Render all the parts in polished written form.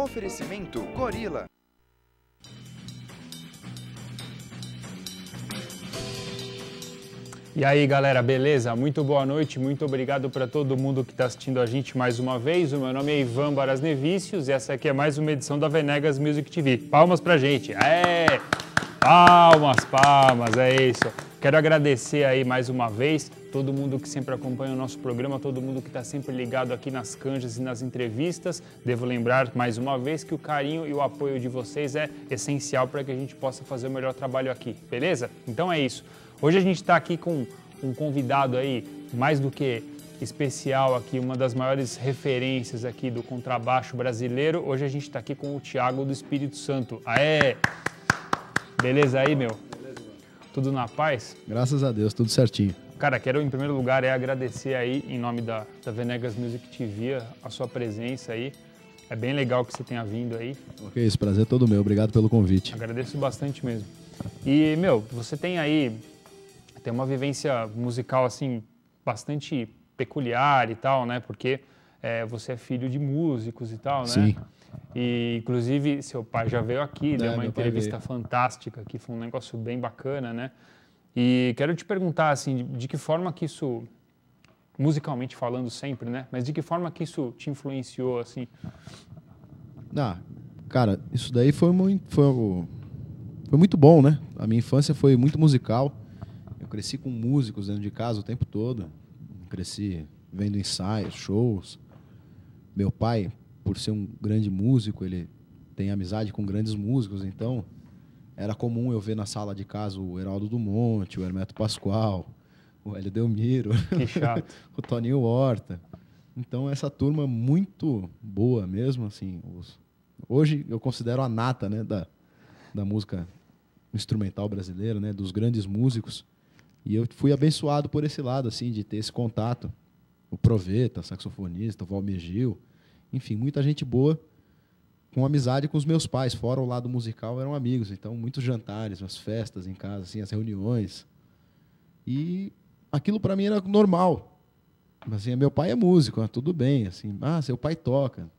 Oferecimento Gorila. E aí, galera, beleza? Muito boa noite, muito obrigado para todo mundo que está assistindo a gente mais uma vez. O meu nome é Ivan Barasnevicius e essa aqui é mais uma edição da Venegas Music TV. Palmas pra gente! Palmas, é isso. Quero agradecer aí mais uma vez todo mundo que sempre acompanha o nosso programa, todo mundo que está sempre ligado aqui nas canjas e nas entrevistas. Devo lembrar mais uma vez que o carinho e o apoio de vocês é essencial para que a gente possa fazer o melhor trabalho aqui, beleza? Então é isso. Hoje a gente está aqui com um convidado aí, mais do que especial aqui, uma das maiores referências aqui do contrabaixo brasileiro. Hoje a gente está aqui com o Thiago do Espírito Santo. Aê! Beleza aí, meu? Beleza, mano. Tudo na paz? Graças a Deus, tudo certinho. Cara, quero em primeiro lugar agradecer aí, em nome da Venegas Music TV, a sua presença aí. É bem legal que você tenha vindo aí. Ok, esse prazer é todo meu. Obrigado pelo convite. Agradeço bastante mesmo. E, meu, você tem aí... Tem uma vivência musical, assim, bastante peculiar e tal, né? Porque você é filho de músicos e tal, né? Sim. E, inclusive, seu pai já veio aqui, deu uma entrevista veio. fantástica, que foi um negócio bem bacana, né? E quero te perguntar, assim, de que forma que isso, musicalmente falando sempre, né? Mas de que forma que isso te influenciou, assim? Cara, isso daí foi muito bom, né? A minha infância foi muito musical. Eu cresci com músicos dentro de casa o tempo todo. Cresci vendo ensaios, shows. Meu pai, por ser um grande músico, ele tem amizade com grandes músicos, então era comum eu ver na sala de casa o Heraldo Dumont, o Hermeto Pascoal, o Hélio Delmiro, Que chato. o Toninho Horta. Então essa turma muito boa mesmo, assim. Hoje eu considero a nata, né, da música instrumental brasileira, né, dos grandes músicos. E eu fui abençoado por esse lado, assim, de ter esse contato. O Proveta, saxofonista, o Valmir Gil, enfim, muita gente boa com amizade com os meus pais. Fora o lado musical, eram amigos. Então, muitos jantares, as festas em casa, assim, as reuniões. E aquilo para mim era normal. Assim, meu pai é músico, tudo bem. Assim, seu pai toca.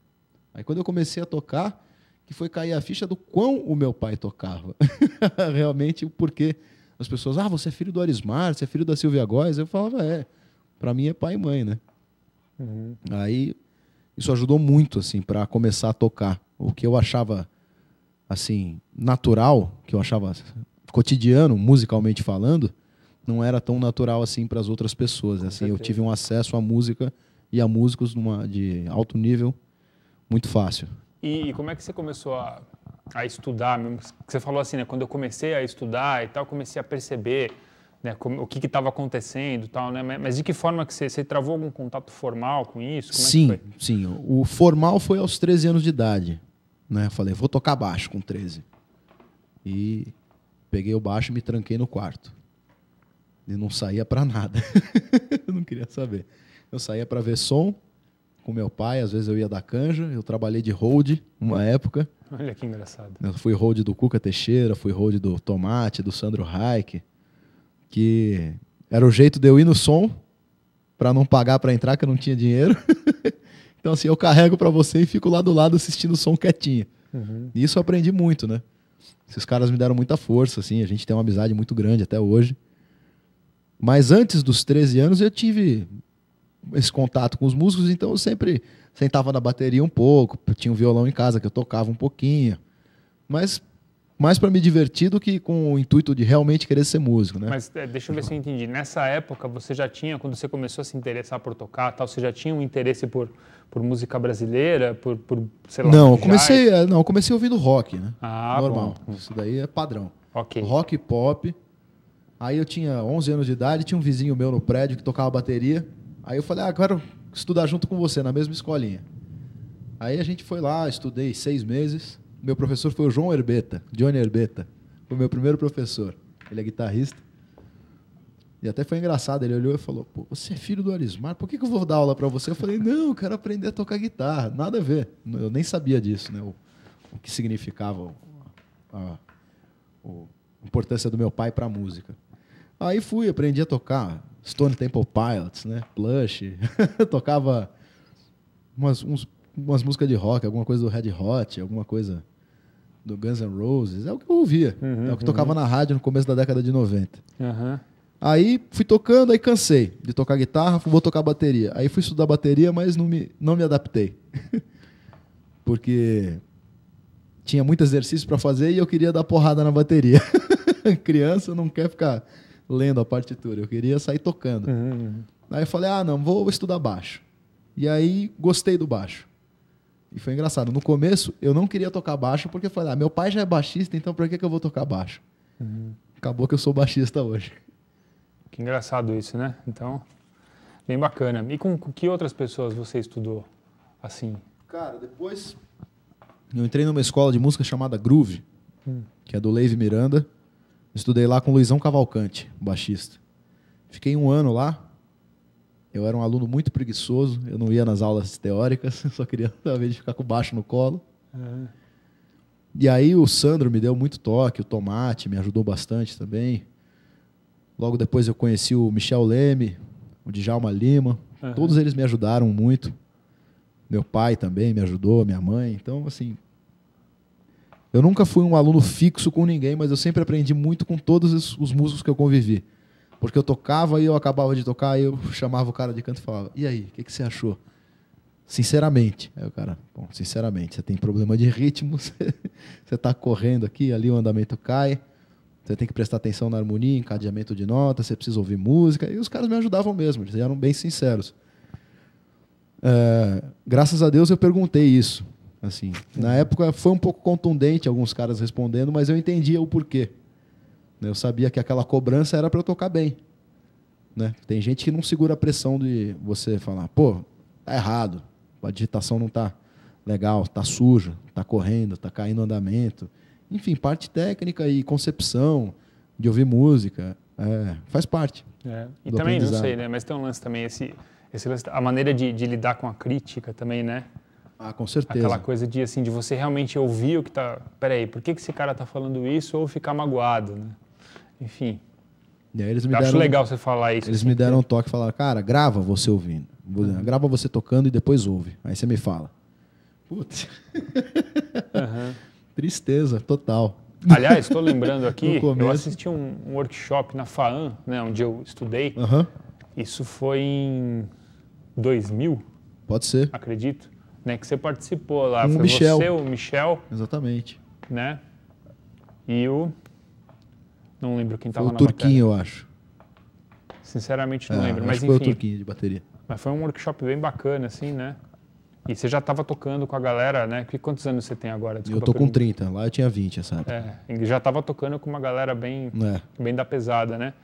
Aí quando eu comecei a tocar, que foi cair a ficha do quão o meu pai tocava. Realmente o porquê. As pessoas, você é filho do Arismar, você é filho da Silvia Góes. Eu falava, para mim é pai e mãe, né? Uhum. Aí isso ajudou muito, assim, para começar a tocar. O que eu achava, assim, natural, que eu achava cotidiano, musicalmente falando, não era tão natural assim para as outras pessoas. Assim, eu tive um acesso à música e a músicos de alto nível muito fácil. E como é que você começou a estudar? Você falou assim, né? Quando eu comecei a estudar e tal, comecei a perceber, né, o que estava acontecendo e tal, né? Mas de que forma que você travou algum contato formal com isso? Como sim, é que foi? Sim. O formal foi aos 13 anos de idade. Né? Falei, vou tocar baixo com 13. E peguei o baixo e me tranquei no quarto. E não saía para nada. Eu não queria saber. Eu saía para ver som com meu pai, às vezes eu ia da canja. Eu trabalhei de hold uma época. Olha que engraçado. Eu fui hold do Cuca Teixeira, fui hold do Tomate, do Sandro Reich, que era o jeito de eu ir no som para não pagar para entrar, que eu não tinha dinheiro. Então, assim, eu carrego para você e fico lá do lado assistindo o som quietinho. Uhum. E isso eu aprendi muito, né? Esses caras me deram muita força, assim, a gente tem uma amizade muito grande até hoje. Mas antes dos 13 anos eu tive esse contato com os músicos, então eu sempre sentava na bateria um pouco, tinha um violão em casa que eu tocava um pouquinho, mas mais para me divertir do que com o intuito de realmente querer ser músico, né? Mas deixa eu ver se eu entendi. Nessa época você já tinha, quando você começou a se interessar por tocar, tal, você já tinha um interesse por música brasileira, por sei lá, Não, jazz? eu comecei ouvindo rock, né? Normal. Bom. Isso daí é padrão. Ok. Rock e pop. Aí eu tinha 11 anos de idade, tinha um vizinho meu no prédio que tocava bateria. Aí eu falei, quero estudar junto com você, na mesma escolinha. Aí a gente foi lá, estudei 6 meses. Meu professor foi o Johnny Herbeta. Foi o meu primeiro professor. Ele é guitarrista. E até foi engraçado, ele olhou e falou, você é filho do Arismar, por que eu vou dar aula para você? Eu falei, não, eu quero aprender a tocar guitarra. Nada a ver. Eu nem sabia disso, né? O que significava a importância do meu pai para a música. Aí aprendi a tocar Stone Temple Pilots, né? Plush. Tocava uns umas músicas de rock, alguma coisa do Red Hot, alguma coisa do Guns N' Roses. É o que eu ouvia. É o que tocava na rádio no começo da década de 90. Aham. Aí fui tocando, aí cansei de tocar guitarra, vou tocar bateria. Aí fui estudar bateria, mas não me adaptei. Porque tinha muito exercício para fazer e eu queria dar porrada na bateria. Criança não quer ficar lendo a partitura, eu queria sair tocando. Aí eu falei, não, vou estudar baixo. E aí gostei do baixo. E foi engraçado. No começo, eu não queria tocar baixo porque eu falei, meu pai já é baixista, então por que eu vou tocar baixo? Acabou que eu sou baixista hoje. Que engraçado isso, né? Então, bem bacana. E com que outras pessoas você estudou assim? Cara, depois eu entrei numa escola de música chamada Groove, que é do Leive Miranda. Estudei lá com o Luizão Cavalcante, baixista. Fiquei 1 ano lá. Eu era um aluno muito preguiçoso, eu não ia nas aulas teóricas, só queria saber de ficar com o baixo no colo. E aí o Sandro me deu muito toque, o Tomate me ajudou bastante também. Logo depois eu conheci o Michel Leme, o Djalma Lima. Todos eles me ajudaram muito. Meu pai também me ajudou, minha mãe. Então, assim, eu nunca fui um aluno fixo com ninguém, mas eu sempre aprendi muito com todos os músicos que eu convivi. Porque eu tocava e eu acabava de tocar e eu chamava o cara de canto e falava, e aí, o que você achou? Sinceramente. Aí o cara, bom, sinceramente, você tem problema de ritmo, você está correndo aqui, ali o andamento cai, você tem que prestar atenção na harmonia, encadeamento de nota, você precisa ouvir música. E os caras me ajudavam mesmo, eles eram bem sinceros. Graças a Deus eu perguntei isso. Assim, na época foi um pouco contundente alguns caras respondendo, mas eu entendia o porquê. Eu sabia que aquela cobrança era para eu tocar bem. Né? Tem gente que não segura a pressão de você falar, pô, tá errado, a digitação não tá legal, tá suja, tá correndo, tá caindo andamento. Enfim, parte técnica e concepção de ouvir música, faz parte. E também, não sei, né? Mas tem um lance também, esse lance, a maneira de lidar com a crítica também, né? Com certeza. Aquela coisa de, assim, de você realmente ouvir o que tá... Peraí, por que esse cara tá falando isso? Ou ficar magoado, né? Enfim. E aí eles acho legal você falar isso. Eles assim, me deram um toque e falaram, cara, grava você ouvindo. Grava você tocando e depois ouve. Aí você me fala. Putz. Tristeza, total. Aliás, estou lembrando aqui, eu assisti um workshop na FAAM, né, onde eu estudei. Isso foi em 2000. Pode ser. Acredito. Né, que você participou lá. Com foi Michel. Você, o Michel. Exatamente. Né? E o... Não lembro quem estava na bateria. Foi o Turquinho, eu acho. Sinceramente não lembro, mas enfim. Foi o Turquinho de bateria. Mas foi um workshop bem bacana, assim, né? E você já estava tocando com a galera, né? Quantos anos você tem agora? Desculpa, eu tô com 30, lá eu tinha 20, sabe? E já estava tocando com uma galera bem da pesada, né?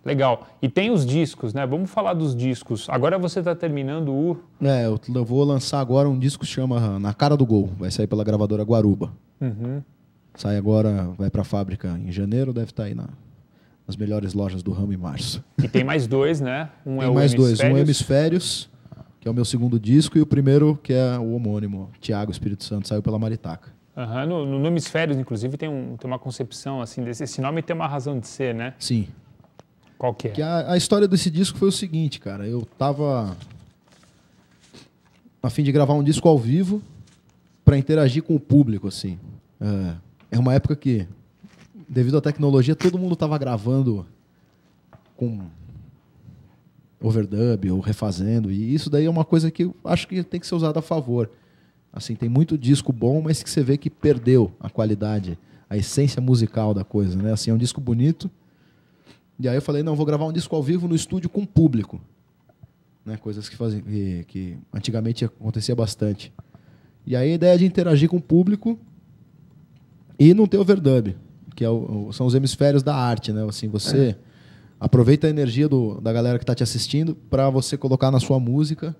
Legal. E tem os discos, né? Vamos falar dos discos. Agora você está terminando o... eu vou lançar agora um disco que chama Na Cara do Gol. Vai sair pela gravadora Guaruba. Sai agora, vai para a fábrica em janeiro, deve estar aí nas melhores lojas do ramo em março. E tem mais 2, né? Tem mais 2. Um é Hemisférios, que é o meu segundo disco, e o primeiro, que é o homônimo, Tiago Espírito Santo, saiu pela Maritaca. No Hemisférios, inclusive, tem uma concepção, assim, esse nome tem uma razão de ser, né? Sim. Qual que é? Que a história desse disco foi o seguinte, cara. Eu tava a fim de gravar um disco ao vivo para interagir com o público, assim. É uma época que, devido à tecnologia, todo mundo estava gravando com overdub ou refazendo. E isso daí é uma coisa que eu acho que tem que ser usada a favor. Assim, tem muito disco bom, mas que você vê que perdeu a qualidade, a essência musical da coisa, né? Assim, é um disco bonito. E aí eu falei, não, vou gravar um disco ao vivo no estúdio com público. Né? Coisas que antigamente acontecia bastante. E aí a ideia de interagir com o público e não ter overdub, que são os hemisférios da arte, né? Assim, você aproveita a energia da galera que está te assistindo para você colocar na sua música.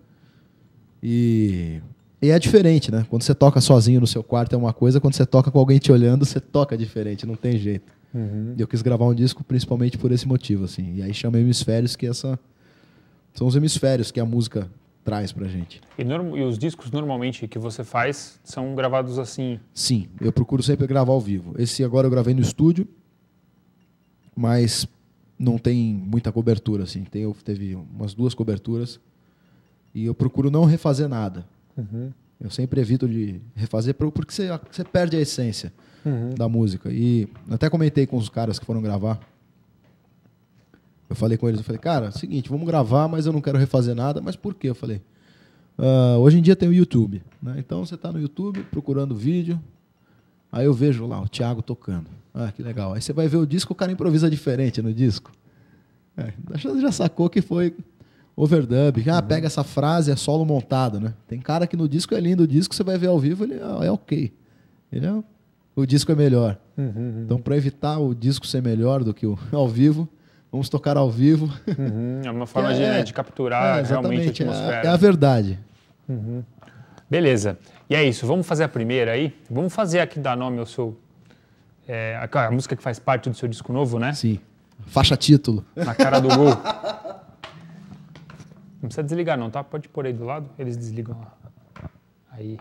E é diferente, né? Quando você toca sozinho no seu quarto é uma coisa, quando você toca com alguém te olhando, você toca diferente, não tem jeito. E eu quis gravar um disco principalmente por esse motivo, assim. E aí chama Hemisférios, que são os hemisférios que a música traz pra gente. E os discos normalmente que você faz são gravados assim? Sim, eu procuro sempre gravar ao vivo. Esse agora eu gravei no estúdio, mas não tem muita cobertura, assim. Teve umas 2 coberturas e eu procuro não refazer nada. Eu sempre evito de refazer porque você perde a essência da música. E até comentei com os caras que foram gravar. Eu falei com eles, eu falei, cara, é o seguinte, vamos gravar, mas eu não quero refazer nada. Mas por quê? Eu falei, hoje em dia tem o YouTube, né? Então você está no YouTube procurando vídeo, aí eu vejo lá o Thiago tocando. Ah, que legal. Aí você vai ver o disco, o cara improvisa diferente no disco. Já sacou que foi overdub. Pega essa frase, é solo montado, né? Tem cara que no disco é lindo, o disco você vai ver ao vivo, ele é ok. O disco é melhor. Então, para evitar o disco ser melhor do que o ao vivo, vamos tocar ao vivo. É uma forma de capturar realmente a atmosfera. É a verdade. Beleza. E é isso, vamos fazer a primeira aí? Vamos fazer aqui, dar nome ao seu... a música que faz parte do seu disco novo, né? Sim. Faixa título. Na cara do gol. Não precisa desligar não, tá? Pode pôr aí do lado, eles desligam lá. Aí.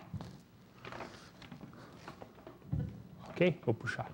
Ok? Vou puxar.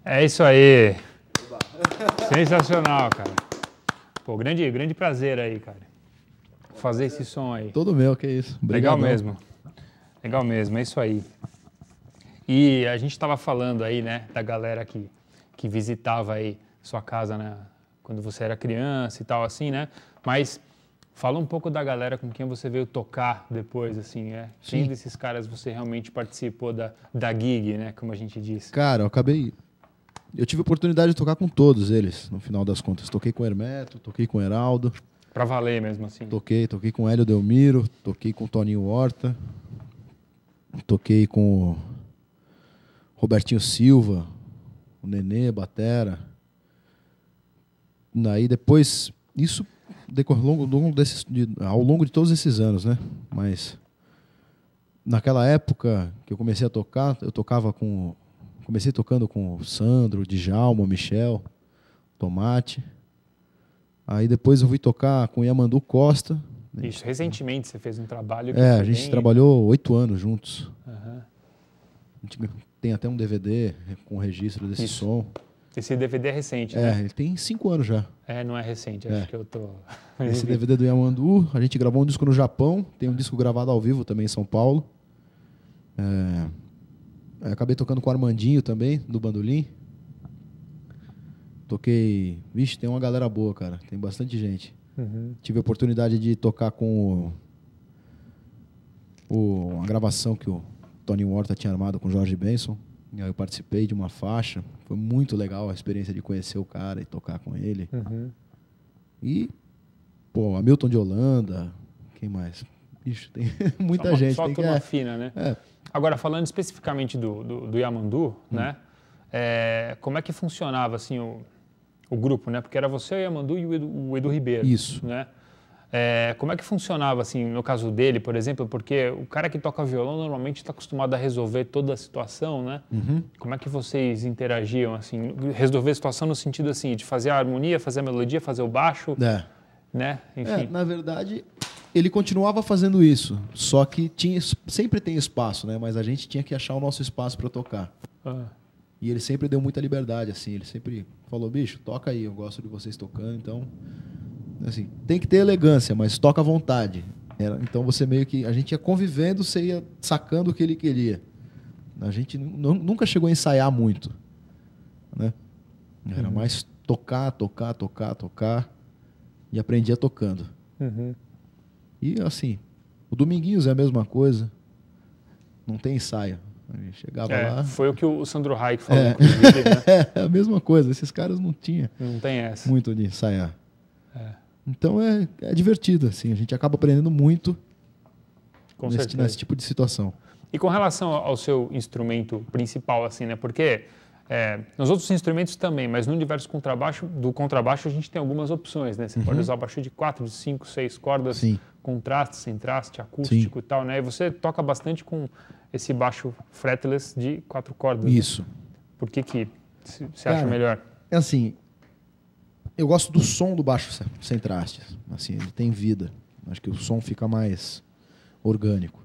É isso aí. Sensacional, cara. Pô, grande prazer aí, cara. Fazer esse som aí. Todo meu, que isso. Legal mesmo. Legal mesmo, é isso aí. E a gente estava falando aí, né, da galera que visitava aí sua casa, né, quando você era criança e tal, assim, né? Mas fala um pouco da galera com quem você veio tocar depois, assim, né? Quem desses caras você realmente participou da gig, né, como a gente disse? Cara, eu tive a oportunidade de tocar com todos eles, no final das contas. Toquei com o Hermeto, toquei com o Heraldo. Pra valer mesmo, assim? Toquei com o Hélio Delmiro, toquei com o Toninho Horta, toquei com o Robertinho Silva, o Nenê, batera. Daí depois, isso decorreu ao longo de todos esses anos, né? Mas naquela época que eu comecei a tocar, comecei tocando com o Sandro, o Djalma, o Michel, Tomate. Aí depois eu fui tocar com o Yamandu Costa. Isso, recentemente você fez um trabalho que a gente trabalhou 8 anos juntos. Uhum. A gente tem até um DVD com registro desse som. Esse DVD é recente, né? Ele tem 5 anos já. Não é recente, acho que eu tô... Esse DVD do Yamandu, a gente gravou um disco no Japão, tem um disco gravado ao vivo também em São Paulo. Acabei tocando com o Armandinho também, do bandolim. Toquei... Vixe, tem uma galera boa, cara. Tem bastante gente. Tive a oportunidade de tocar com a gravação que o Tony Horta tinha armado com o Jorge Benson. E aí eu participei de uma faixa. Foi muito legal a experiência de conhecer o cara e tocar com ele. E, pô, Hamilton de Holanda. Quem mais? Ixi, tem muita gente. Só tem turma fina, né? É. Agora, falando especificamente do Yamandu, né? Como é que funcionava assim, o grupo, né? Porque era você, o Yamandu e o Edu Ribeiro. Isso. Né? Como é que funcionava, assim, no caso dele, por exemplo? Porque o cara que toca violão normalmente está acostumado a resolver toda a situação, né? Como é que vocês interagiam, assim? Resolver a situação no sentido, assim, de fazer a harmonia, fazer a melodia, fazer o baixo, né? Enfim. Na verdade, ele continuava fazendo isso, só que sempre tem espaço, né? Mas a gente tinha que achar o nosso espaço para tocar. E ele sempre deu muita liberdade, assim. Ele sempre falou, bicho, toca aí, eu gosto de vocês tocando, então... Assim, tem que ter elegância, mas toca à vontade. Então você meio que... A gente ia convivendo, você ia sacando o que ele queria. A gente nunca chegou a ensaiar muito, né? Era mais tocar. E aprendia tocando. E assim, o Dominguinhos é a mesma coisa. Não tem ensaio. A gente chegava lá... Foi o que o Sandro Reich falou, inclusive, né? É a mesma coisa. Esses caras não tinham tem essa. muito de ensaiar. Então é divertido, assim. A gente acaba aprendendo muito nesse tipo de situação. E com relação ao seu instrumento principal, assim, né? Porque nos outros instrumentos também, mas no universo do contrabaixo a gente tem algumas opções, né? Você pode usar baixo de 4, de 5, 6 cordas, com traste, sem traste, acústico e tal, né? E você toca bastante com esse baixo fretless de 4 cordas. Isso. Né? Por que você acha melhor? É assim, eu gosto do som do baixo sem trastes. Assim, ele tem vida. Acho que o som fica mais orgânico.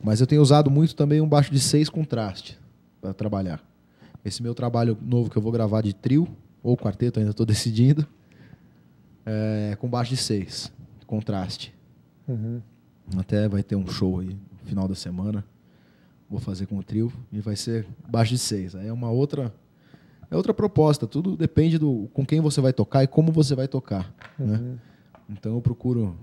Mas eu tenho usado muito também um baixo de 6 com traste para trabalhar. Esse meu trabalho novo que eu vou gravar de trio, ou quarteto, ainda estou decidindo, com baixo de 6, contraste. Até vai ter um show aí no final da semana. Vou fazer com o trio e vai ser baixo de 6. Aí é outra proposta. Tudo depende com quem você vai tocar e como você vai tocar. Né? Então eu procuro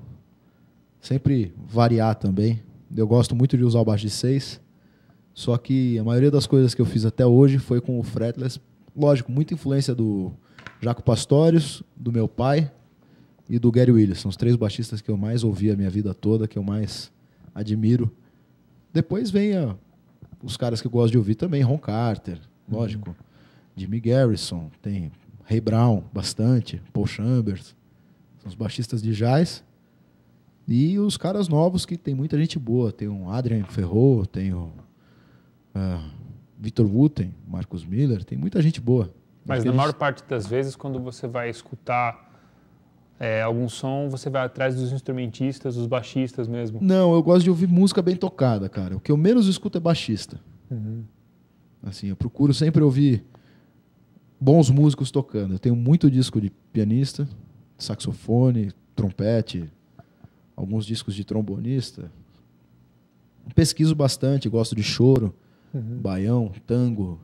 sempre variar também. Eu gosto muito de usar o baixo de 6. Só que a maioria das coisas que eu fiz até hoje foi com o fretless. Lógico, muita influência do Jaco Pastorius, do meu pai e do Gary Willis. São os 3 baixistas que eu mais ouvi a minha vida toda, que eu mais admiro. Depois vem os caras que eu gosto de ouvir também, Ron Carter, lógico. Jimmy Garrison, tem Ray Brown, bastante, Paul Chambers. São os baixistas de jazz. E os caras novos que tem muita gente boa. Tem o Adrian Ferro, tem o Victor Wooten, Marcus Miller, tem muita gente boa. Mas na maior parte das vezes, quando você vai escutar algum som, você vai atrás dos instrumentistas, dos baixistas mesmo? Não, eu gosto de ouvir música bem tocada, cara. O que eu menos escuto é baixista. Assim, eu procuro sempre ouvir bons músicos tocando. Eu tenho muito disco de pianista, saxofone, trompete, alguns discos de trombonista. Pesquiso bastante, gosto de choro, baião, tango,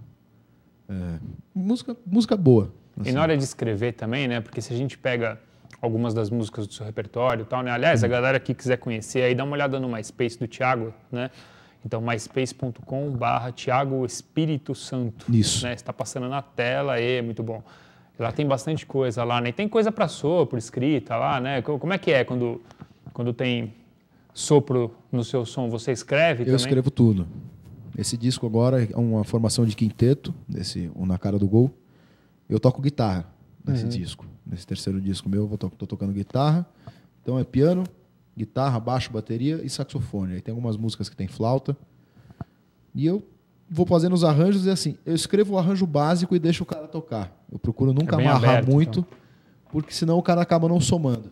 música boa. Assim. E na hora de escrever também, né? Porque se a gente pega algumas das músicas do seu repertório e tal, né? Aliás, a galera que quiser conhecer aí, dá uma olhada no MySpace do Thiago, né? Então, myspace.com/Thiago Espírito Santo. Isso. Né? Está passando na tela, muito bom. Lá tem bastante coisa lá, né? E tem coisa para sopro, escrita lá, né? Como é que é quando tem sopro no seu som? Você escreve também? Eu escrevo tudo. Esse disco agora é uma formação de quinteto, o Na Cara do Gol. Eu toco guitarra nesse disco. Nesse terceiro disco meu, eu tô tocando guitarra. Então é piano, guitarra, baixo, bateria e saxofone. Aí tem algumas músicas que tem flauta. E eu vou fazendo os arranjos e assim, eu escrevo o arranjo básico e deixo o cara tocar. Eu procuro nunca amarrar aberto, muito, então. Porque senão o cara acaba não somando.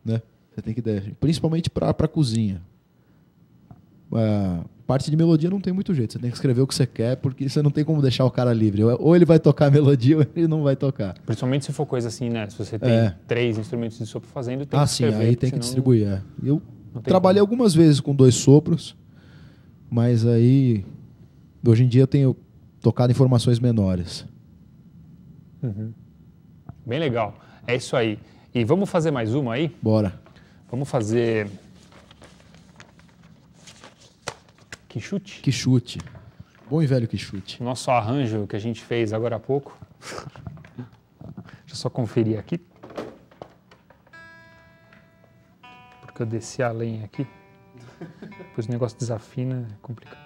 Né? Você tem que deixar, principalmente para cozinha. Parte de melodia não tem muito jeito. Você tem que escrever o que você quer, porque você não tem como deixar o cara livre. Ou ele vai tocar a melodia ou ele não vai tocar. Principalmente se for coisa assim, né? Se você tem 3 instrumentos de sopro fazendo, tem que escrever. Aí tem que distribuir. Eu trabalhei algumas vezes com 2 sopros, Mas aí, hoje em dia eu tenho tocado em formações menores. Bem legal. É isso aí. E vamos fazer mais uma aí? Bora. Vamos fazer... Que chute? Que chute. Bom e velho que chute. O nosso arranjo que a gente fez agora há pouco. Deixa eu só conferir aqui. Porque eu desci a lenha aqui. Depois o negócio desafina, é complicado.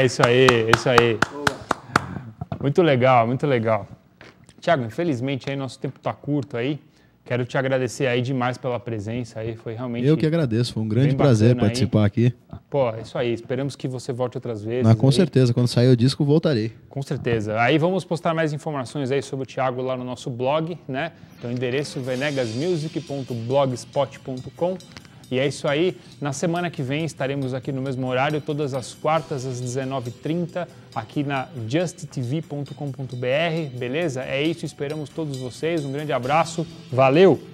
É isso aí, isso aí. Muito legal, muito legal. Thiago, infelizmente aí nosso tempo está curto aí. Quero te agradecer aí demais pela presença aí, foi realmente... Eu que agradeço, foi um grande prazer participar aqui. Pô, é isso aí, esperamos que você volte outras vezes. Com certeza, quando sair o disco voltarei. Com certeza. Aí vamos postar mais informações aí sobre o Thiago lá no nosso blog, né? Então o endereço venegasmusic.blogspot.com. E é isso aí, na semana que vem estaremos aqui no mesmo horário, todas as quartas às 19h30, aqui na justtv.com.br, beleza? É isso, esperamos todos vocês, um grande abraço, valeu!